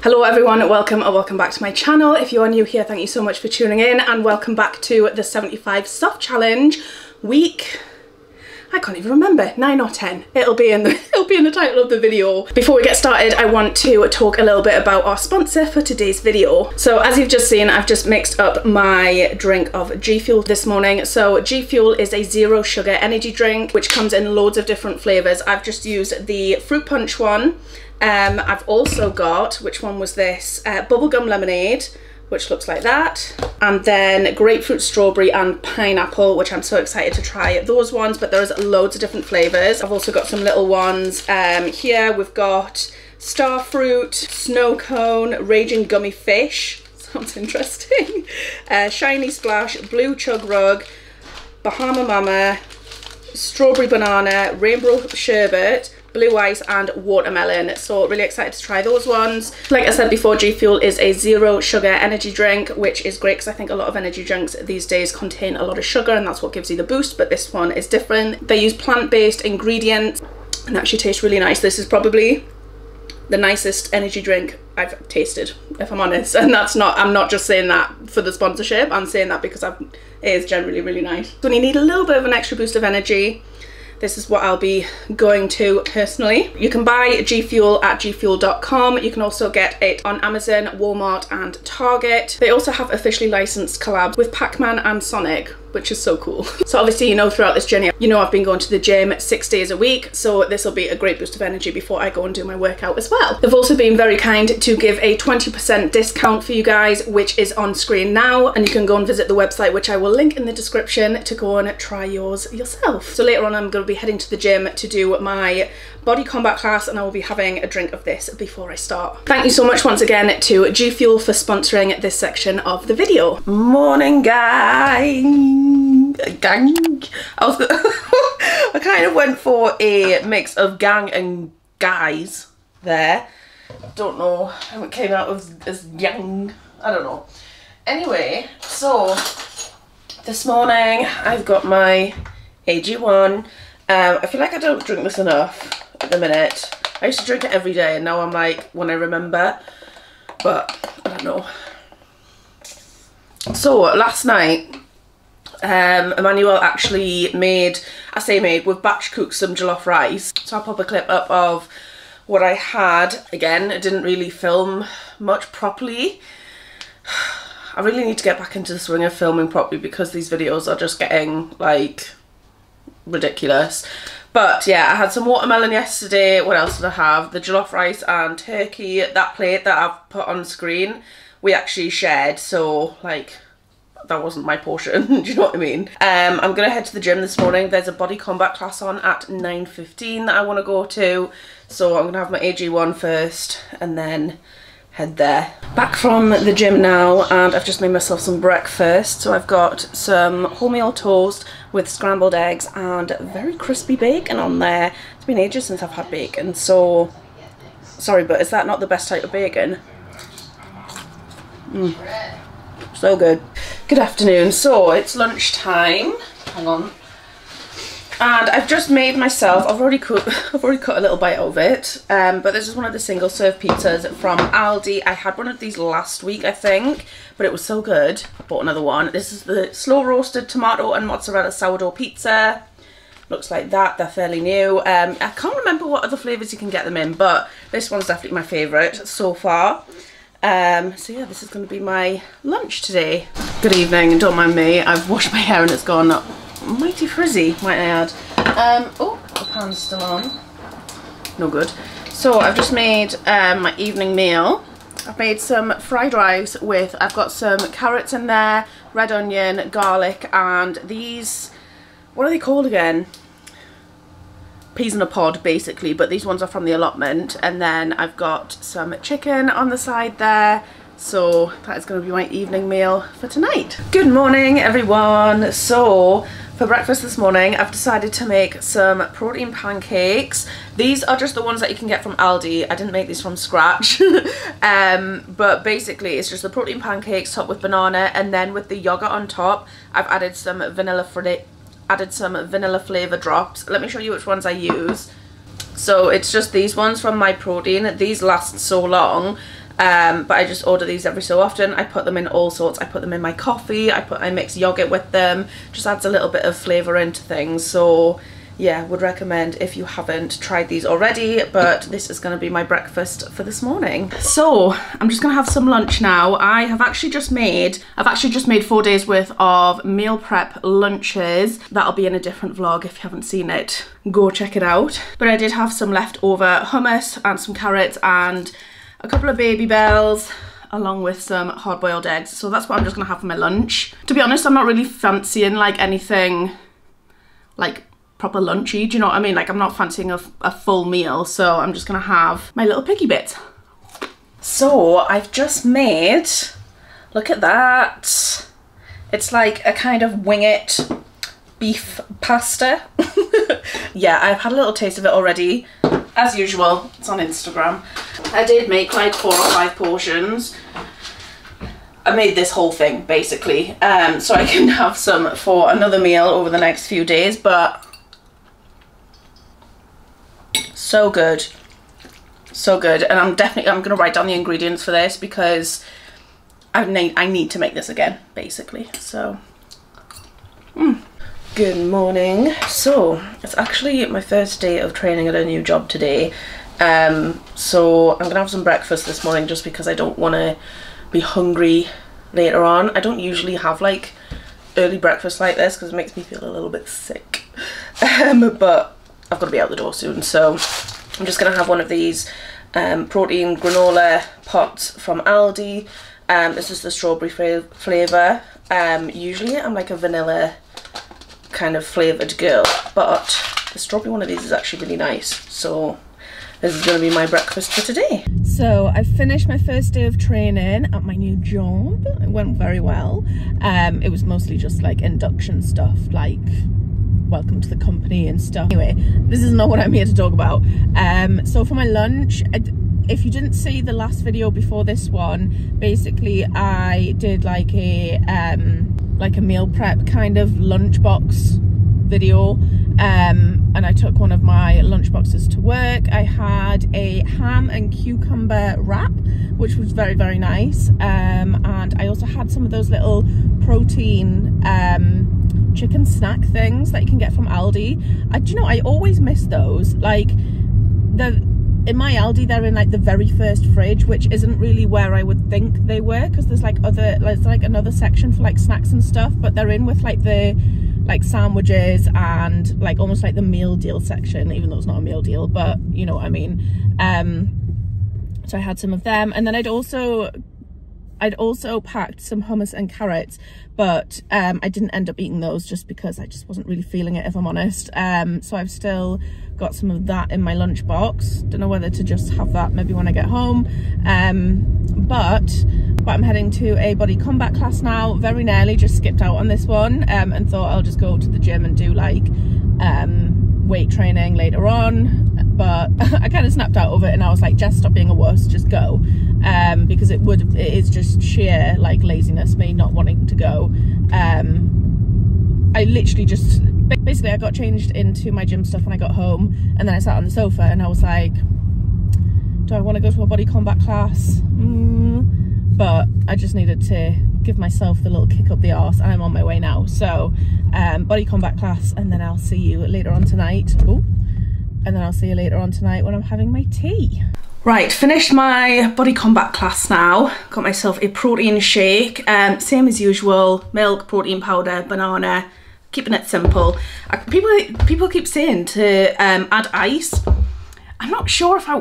Hello everyone, welcome or welcome back to my channel. If you are new here, thank you so much for tuning in and welcome back to the 75 soft challenge week. I can't even remember, 9 or 10. It'll be in the title of the video. Before we get started, I want to talk a little bit about our sponsor for today's video. So as you've just seen, I've just mixed up my drink of G Fuel this morning. So G Fuel is a zero sugar energy drink, which comes in loads of different flavors. I've just used the fruit punch one. I've also got, which one was this? Bubblegum lemonade, which looks like that. And then grapefruit, strawberry and pineapple, which I'm so excited to try those ones, but there's loads of different flavors. I've also got some little ones. Here we've got starfruit, snow cone, raging gummy fish, sounds interesting. Shiny splash, blue chug rug, Bahama Mama, strawberry banana, rainbow sherbet, blue ice and watermelon. So really excited to try those ones. Like I said before, G Fuel is a zero sugar energy drink, which is great because I think a lot of energy drinks these days contain a lot of sugar and that's what gives you the boost, but this one is different. They use plant-based ingredients and actually tastes really nice. This is probably the nicest energy drink I've tasted, if I'm honest, and I'm not just saying that for the sponsorship, I'm saying that because it is generally really nice. When you need a little bit of an extra boost of energy, this is what I'll be going to personally. You can buy G Fuel at gfuel.com. You can also get it on Amazon, Walmart and Target. They also have officially licensed collabs with Pac-Man and Sonic, which is so cool. So obviously, you know, throughout this journey, you know I've been going to the gym 6 days a week, so this will be a great boost of energy before I go and do my workout as well. They've also been very kind to give a 20% discount for you guys, which is on screen now, and you can go and visit the website, which I will link in the description, to go and try yours yourself. So later on, I'm going to be heading to the gym to do my body combat class, and I will be having a drink of this before I start. Thank you so much once again to G Fuel for sponsoring this section of the video. Morning, guys. Gang. I kind of went for a mix of gang and guys there. Don't know how it came out as young. I don't know. Anyway, so this morning I've got my AG1. I feel like I don't drink this enough at the minute. I used to drink it every day and now I'm like, when I remember, but I don't know. So last night, Emmanuel actually made, we've batch cooked some jollof rice. So I'll pop a clip up of what I had. Again, I didn't really film much properly. I really need to get back into the swing of filming properly because these videos are just getting like ridiculous. But yeah, I had some watermelon yesterday. What else did I have? The jollof rice and turkey. That plate that I've put on screen, we actually shared, so like that wasn't my portion. Do you know what I mean? I'm gonna head to the gym this morning. There's a body combat class on at 9:15 that I want to go to, so I'm gonna have my AG1 first and then head there. Back from the gym now, and I've just made myself some breakfast. So I've got some wholemeal toast with scrambled eggs and very crispy bacon on there. It's been ages since I've had bacon, so sorry, but is that not the best type of bacon? So good. Good afternoon. So it's lunchtime. Hang on. And I've just made myself, I've already cut a little bite of it, but this is one of the single serve pizzas from Aldi. I had one of these last week, I think, but it was so good. I bought another one. This is the slow roasted tomato and mozzarella sourdough pizza. Looks like that. They're fairly new. I can't remember what other flavours you can get them in, but this one's definitely my favourite so far. So yeah, this is going to be my lunch today. Good evening, don't mind me. I've washed my hair and it's gone up mighty frizzy, might I add. Oh, the pan's still on. No good. So I've just made my evening meal. I've made some fried rice with, I've got some carrots in there, red onion, garlic, and these, what are they called again? Peas in a pod basically, but these ones are from the allotment. And then I've got some chicken on the side there. So that is going to be my evening meal for tonight. Good morning everyone. So for breakfast this morning I've decided to make some protein pancakes. These are just the ones that you can get from Aldi. I didn't make these from scratch. But basically it's just the protein pancakes topped with banana, and then with the yogurt on top I've added some vanilla flavour drops. Let me show you which ones I use. So it's just these ones from My Protein. These last so long. but I just order these every so often. I put them in all sorts. I put them in my coffee, I mix yogurt with them, just adds a little bit of flavour into things. So yeah, would recommend if you haven't tried these already, but this is going to be my breakfast for this morning. So I'm just going to have some lunch now. I've actually just made 4 days worth of meal prep lunches. That'll be in a different vlog. If you haven't seen it, go check it out. But I did have some leftover hummus and some carrots and a couple of Baby Bells, along with some hard-boiled eggs. So that's what I'm just going to have for my lunch. To be honest, I'm not really fancying like anything like proper lunchy, do you know what I mean? Like, I'm not fancying a full meal, so I'm just gonna have my little piggy bits. So I've just made, look at that, it's like a kind of wing it beef pasta. Yeah, I've had a little taste of it already. As usual, it's on Instagram. I did make like 4 or 5 portions. I made this whole thing basically, so I can have some for another meal over the next few days, but so good, so good. And I'm gonna write down the ingredients for this because I need to make this again basically. So good morning. So it's actually my first day of training at a new job today, so I'm gonna have some breakfast this morning just because I don't want to be hungry later on. I don't usually have like early breakfast like this because it makes me feel a little bit sick, but I've got to be out the door soon, so I'm just going to have one of these protein granola pots from Aldi. This is the strawberry flavour. Usually I'm like a vanilla kind of flavoured girl, but the strawberry one of these is actually really nice. So this is going to be my breakfast for today. So I've finished my first day of training at my new job. It went very well. It was mostly just like induction stuff, like welcome to the company and stuff. Anyway, this is not what I'm here to talk about. So for my lunch, if you didn't see the last video before this one, basically I did like a meal prep kind of lunchbox video, and I took one of my lunchboxes to work. I had a ham and cucumber wrap, which was very, very nice, and I also had some of those little protein chicken snack things that you can get from Aldi. Do you know, I always miss those. Like, in my Aldi, they're in like the very first fridge, which isn't really where I would think they were, because there's like another section for like snacks and stuff, but they're in with like the like sandwiches and like almost like the meal deal section, even though it's not a meal deal, but you know what I mean. So I had some of them, and then I'd also packed some hummus and carrots, but I didn't end up eating those just because I just wasn't really feeling it, if I'm honest. So I've still got some of that in my lunchbox. Don't know whether to just have that maybe when I get home. But I'm heading to a body combat class now. Very nearly just skipped out on this one, and thought I'll just go to the gym and do like weight training later on. But I kind of snapped out of it and I was like, Jess, stop being a wuss, just go. Because it is just sheer like laziness, me not wanting to go. I literally just, basically I got changed into my gym stuff when I got home, and then I sat on the sofa and I was like, do I want to go to a body combat class? But I just needed to give myself the little kick up the arse, and I'm on my way now. So body combat class, and then I'll see you later on tonight. And then I'll see you later on tonight when I'm having my tea. Right, finished my body combat class now. Got myself a protein shake, same as usual, milk, protein powder, banana, keeping it simple. People keep saying to add ice. I'm not sure if I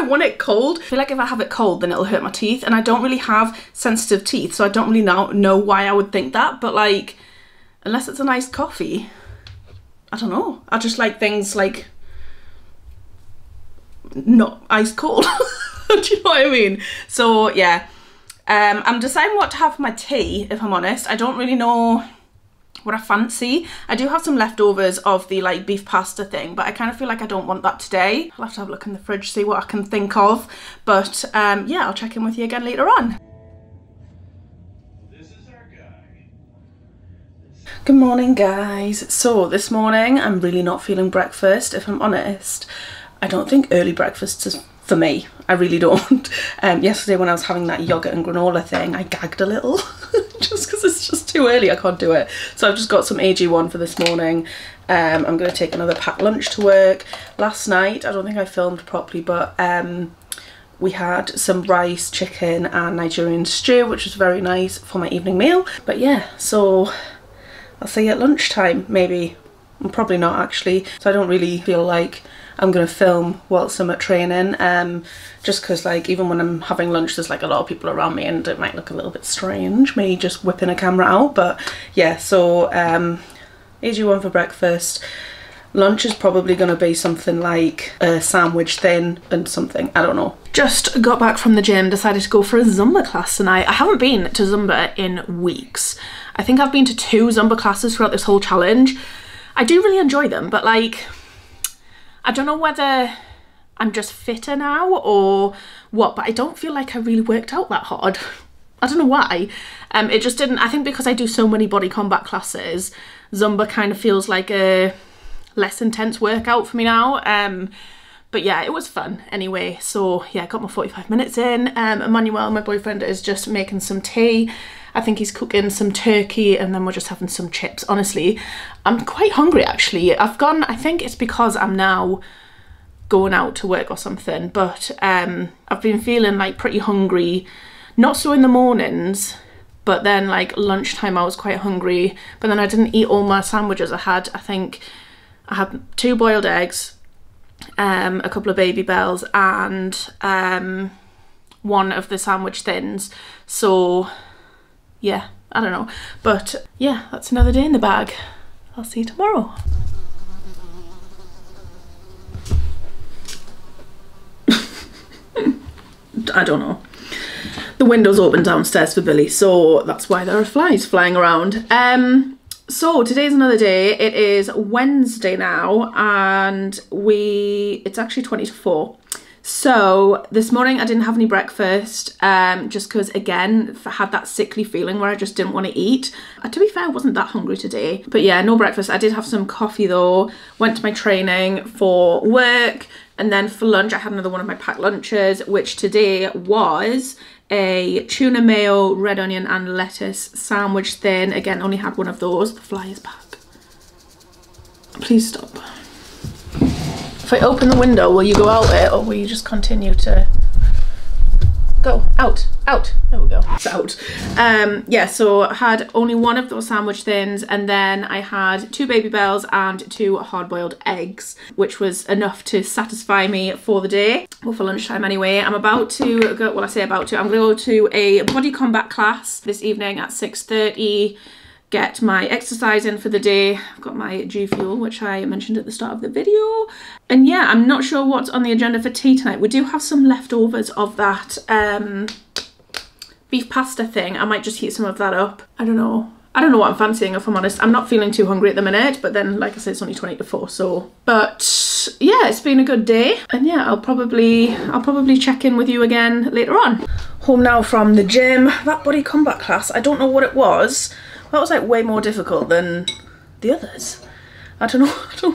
want it cold. I feel like if I have it cold, then it'll hurt my teeth, and I don't really have sensitive teeth, so I don't really know why I would think that, but like, unless it's a nice coffee, I don't know. I just like things like not ice cold. Do you know what I mean? So yeah, I'm deciding what to have for my tea, if I'm honest. I don't really know what I fancy. I do have some leftovers of the like beef pasta thing, but I kind of feel like I don't want that today. I'll have to have a look in the fridge, see what I can think of. But yeah, I'll check in with you again later on. Good morning, guys. So this morning I'm really not feeling breakfast, if I'm honest. I don't think early breakfasts are for me. I really don't. Yesterday when I was having that yogurt and granola thing, I gagged a little just because it's just too early. I can't do it. So I've just got some AG1 for this morning. I'm going to take another packed lunch to work. Last night, I don't think I filmed properly, but we had some rice, chicken and Nigerian stew, which was very nice for my evening meal. But yeah, so I'll see you at lunchtime, maybe. Probably not actually. So I don't really feel like I'm going to film whilst I'm at training, just because like even when I'm having lunch there's like a lot of people around me and it might look a little bit strange, me just whipping a camera out. But yeah, so AG1 for breakfast. Lunch is probably going to be something like a sandwich thin and something, I don't know. Just got back from the gym, decided to go for a Zumba class tonight. I haven't been to Zumba in weeks. I think I've been to 2 Zumba classes throughout this whole challenge. I do really enjoy them, but like, I don't know whether I'm just fitter now or what, but I don't feel like I really worked out that hard. I don't know why. It just didn't, I think because I do so many body combat classes, Zumba kind of feels like a less intense workout for me now. But yeah, it was fun anyway. So yeah, I got my 45 minutes in. Emmanuel, my boyfriend, is just making some tea. I think he's cooking some turkey and then we're just having some chips. Honestly, I'm quite hungry actually. I think it's because I'm now going out to work or something, but I've been feeling like pretty hungry. Not so in the mornings, but then like lunchtime I was quite hungry, but then I didn't eat all my sandwiches. I think I had 2 boiled eggs, a couple of Baby Bells and one of the sandwich thins. So yeah, I don't know. But yeah, that's another day in the bag. I'll see you tomorrow. I don't know. The window's open downstairs for Billy, so that's why there are flies flying around. So today's another day. It is Wednesday now and it's actually 20 to 4. So this morning I didn't have any breakfast, just because again I had that sickly feeling where I just didn't want to eat. To be fair, I wasn't that hungry today, but yeah, no breakfast. I did have some coffee though, went to my training for work, and then for lunch I had another one of my packed lunches, which today was a tuna mayo, red onion and lettuce sandwich thin. Again, only had one of those. The fly is back. Please stop. If I open the window, will you go out it or will you just continue to go out? There we go. It's out. Yeah, so I had only one of those sandwich thins and then I had 2 Baby Bells and 2 hard-boiled eggs, which was enough to satisfy me for the day, or for lunchtime anyway. I'm about to go, well I say about to, I'm gonna go to a body combat class this evening at 6:30. Get my exercise in for the day. I've got my G Fuel, which I mentioned at the start of the video. And yeah, I'm not sure what's on the agenda for tea tonight. We do have some leftovers of that beef pasta thing. I might just heat some of that up. I don't know what I'm fancying, if I'm honest. I'm not feeling too hungry at the minute, but then like I said, it's only 20 to 4, so. But yeah, it's been a good day. And yeah, I'll probably check in with you again later on. Home now from the gym. That body combat class, I don't know what it was. That was like way more difficult than the others. I don't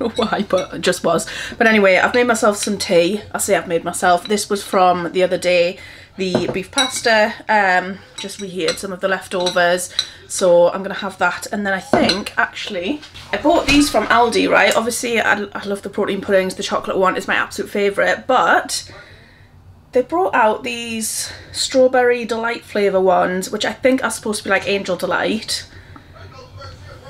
know why, but it just was. But anyway, I've made myself some tea. I say I've made myself. This was from the other day, the beef pasta. Just reheated some of the leftovers. So I'm gonna have that. And then I think, actually, I bought these from Aldi, right? Obviously, I love the protein puddings. The chocolate one is my absolute favorite, but they brought out these strawberry delight flavour ones, which I think are supposed to be like Angel Delight.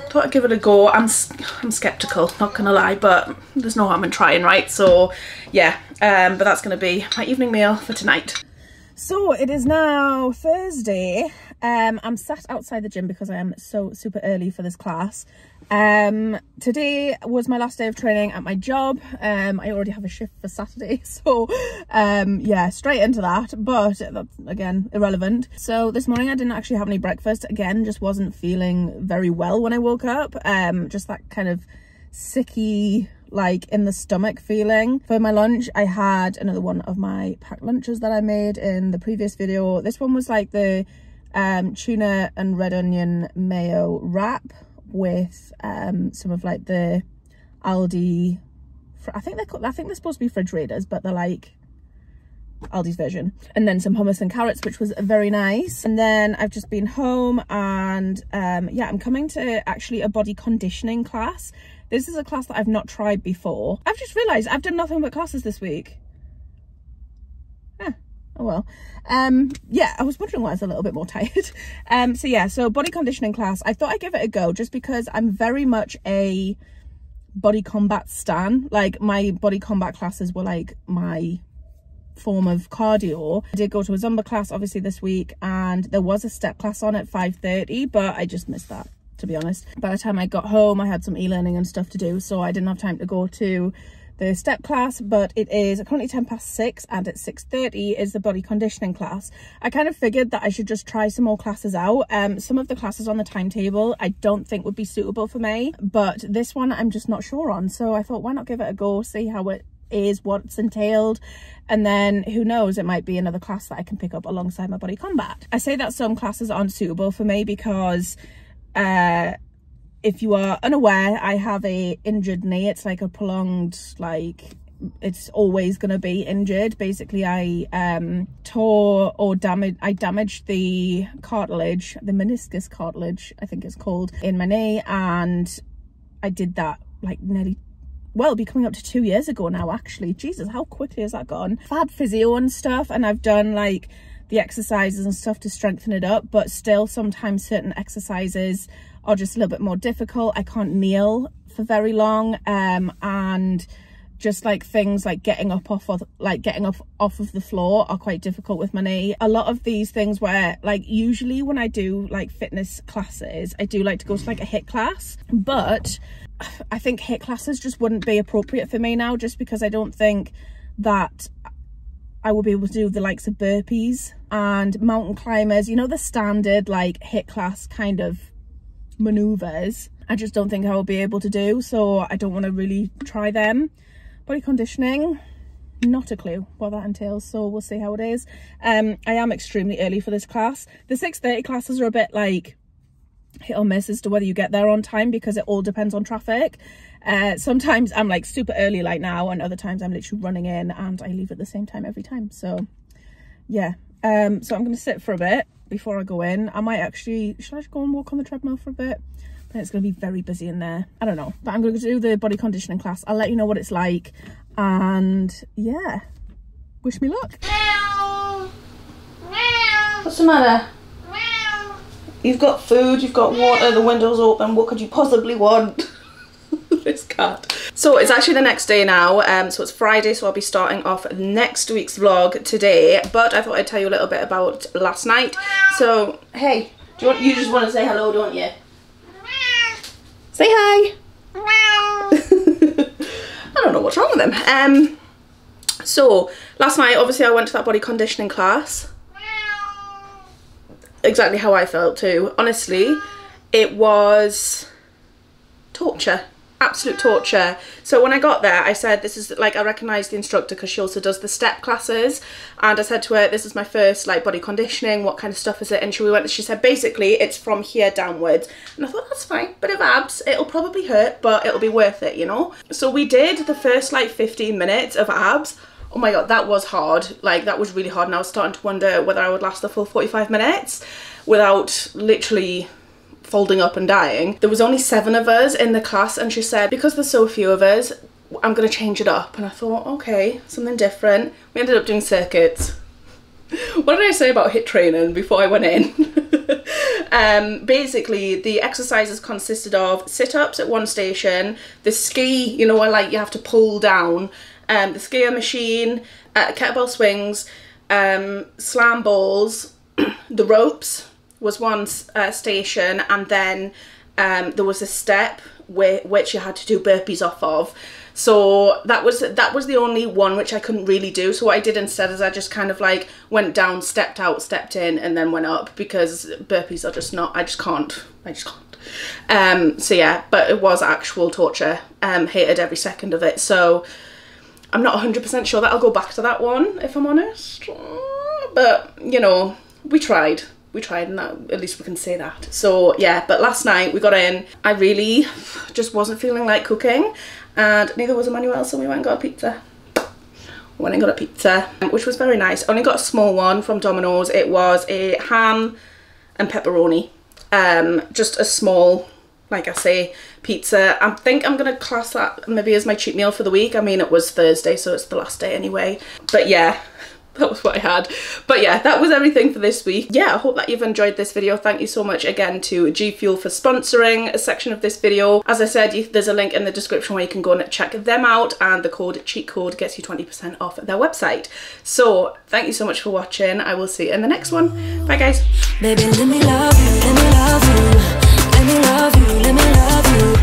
Thought I'd give it a go. I'm skeptical, not gonna lie, but there's no harm in trying, right? So yeah, but that's gonna be my evening meal for tonight. So it is now Thursday. I'm sat outside the gym because I am so super early for this class. Today was my last day of training at my job. I already have a shift for Saturday, so yeah, straight into that, but that's again irrelevant. So this morning I didn't actually have any breakfast. Again, just wasn't feeling very well when I woke up. Just that kind of sicky, like in the stomach feeling. For my lunch I had another one of my packed lunches that I made in the previous video. This one was like the tuna and red onion mayo wrap with some of like the Aldi, I think they're supposed to be refrigerators, but they're like Aldi's version. And then some hummus and carrots, which was very nice. And then I've just been home and yeah, I'm coming to actually a body conditioning class. This is a class that I've not tried before. I've just realised I've done nothing but classes this week. Oh well. Yeah, I was wondering why I was a little bit more tired. So yeah, so body conditioning class. I thought I'd give it a go just because I'm very much a body combat stan. Like, my body combat classes were like my form of cardio. I did go to a Zumba class obviously this week, and there was a step class on at 5:30, but I just missed that, to be honest. By the time I got home, I had some e-learning and stuff to do, so I didn't have time to go to the step class. But it is currently 6:10, and at 6:30 is the body conditioning class. I kind of figured that I should just try some more classes out. Some of the classes on the timetable I don't think would be suitable for me, but this one I'm just not sure on, so I thought, why not give it a go, see how it is, what's entailed, and then who knows, it might be another class that I can pick up alongside my body combat. I say that some classes aren't suitable for me because if you are unaware, I have a injured knee. It's like a prolonged, like, it's always going to be injured. Basically, I damaged the cartilage, the meniscus cartilage, I think it's called, in my knee, and I did that like nearly, well, it'll be coming up to 2 years ago now, actually. Jesus, how quickly has that gone? I've had physio and stuff, and I've done like the exercises and stuff to strengthen it up, but still sometimes certain exercises are just a little bit more difficult. I can't kneel for very long, and just like things like getting up off of the floor are quite difficult with my knee. A lot of these things where, like, usually when I do like fitness classes, I do like to go to like a HIIT class, but I think HIIT classes just wouldn't be appropriate for me now, just because I don't think that I will be able to do the likes of burpees and mountain climbers, you know, the standard like HIIT class kind of maneuvers. I just don't think I will be able to do, so I don't want to really try them. Body conditioning, not a clue what that entails, so we'll see how it is. I am extremely early for this class. The 6:30 classes are a bit like hit or miss as to whether you get there on time, because it all depends on traffic. Sometimes I'm like super early like now, and other times I'm literally running in and I leave at the same time every time. So yeah, so I'm going to sit for a bit before I go in. I might actually, should I just go and walk on the treadmill for a bit? But it's going to be very busy in there. I don't know, but I'm going to do the body conditioning class. I'll let you know what it's like, and yeah, wish me luck. Meow. Meow. What's the matter? Meow. You've got food, you've got water, the window's open. What could you possibly want? This cat. So it's actually the next day now, so it's Friday, so I'll be starting off next week's vlog today, but I thought I'd tell you a little bit about last night. So hey, you just want to say hello, don't you? Say hi. I don't know what's wrong with him. So last night, obviously I went to that body conditioning class. Exactly how I felt too. Honestly, it was torture. Absolute torture. So when I got there, I said, this is like, I recognised the instructor because she also does the step classes, and I said to her, this is my first like body conditioning, what kind of stuff is it? And she said basically it's from here downwards, and I thought, that's fine, bit of abs, it'll probably hurt but it'll be worth it, you know. So we did the first like 15 minutes of abs. Oh my god, that was hard. Like, that was really hard, and I was starting to wonder whether I would last the full 45 minutes without literally folding up and dying. There was only 7 of us in the class, and she said, because there's so few of us, I'm gonna change it up. And I thought, okay, something different. We ended up doing circuits. What did I say about HIIT training before I went in? Basically the exercises consisted of sit-ups at one station, the ski, you know, where like you have to pull down, the skier machine, kettlebell swings, slam balls, the ropes was one station, and then there was a step which you had to do burpees off of. So that was the only one which I couldn't really do. So what I did instead is I just kind of like went down, stepped out, stepped in, and then went up, because burpees are just not, I just can't. So yeah, but it was actual torture. Hated every second of it. So I'm not 100% sure that I'll go back to that one, if I'm honest. But you know, we tried, and that, at least we can say that. So yeah, but last night we got in, I really just wasn't feeling like cooking, and neither was Emmanuel, so we went and got a pizza. went and got a pizza, which was very nice. Only got a small one from Domino's. It was a ham and pepperoni. Just a small, like I say, pizza. I think I'm gonna class that maybe as my cheat meal for the week. I mean, it was Thursday, so it's the last day anyway. But yeah, that was what I had. But yeah, that was everything for this week. Yeah, I hope that you've enjoyed this video. Thank you so much again to G Fuel for sponsoring a section of this video. As I said, there's a link in the description where you can go and check them out, and the code cheat code gets you 20% off their website. So thank you so much for watching. I will see you in the next one. Bye guys. Baby, let me love you, let me love you, let me love you, let me love you.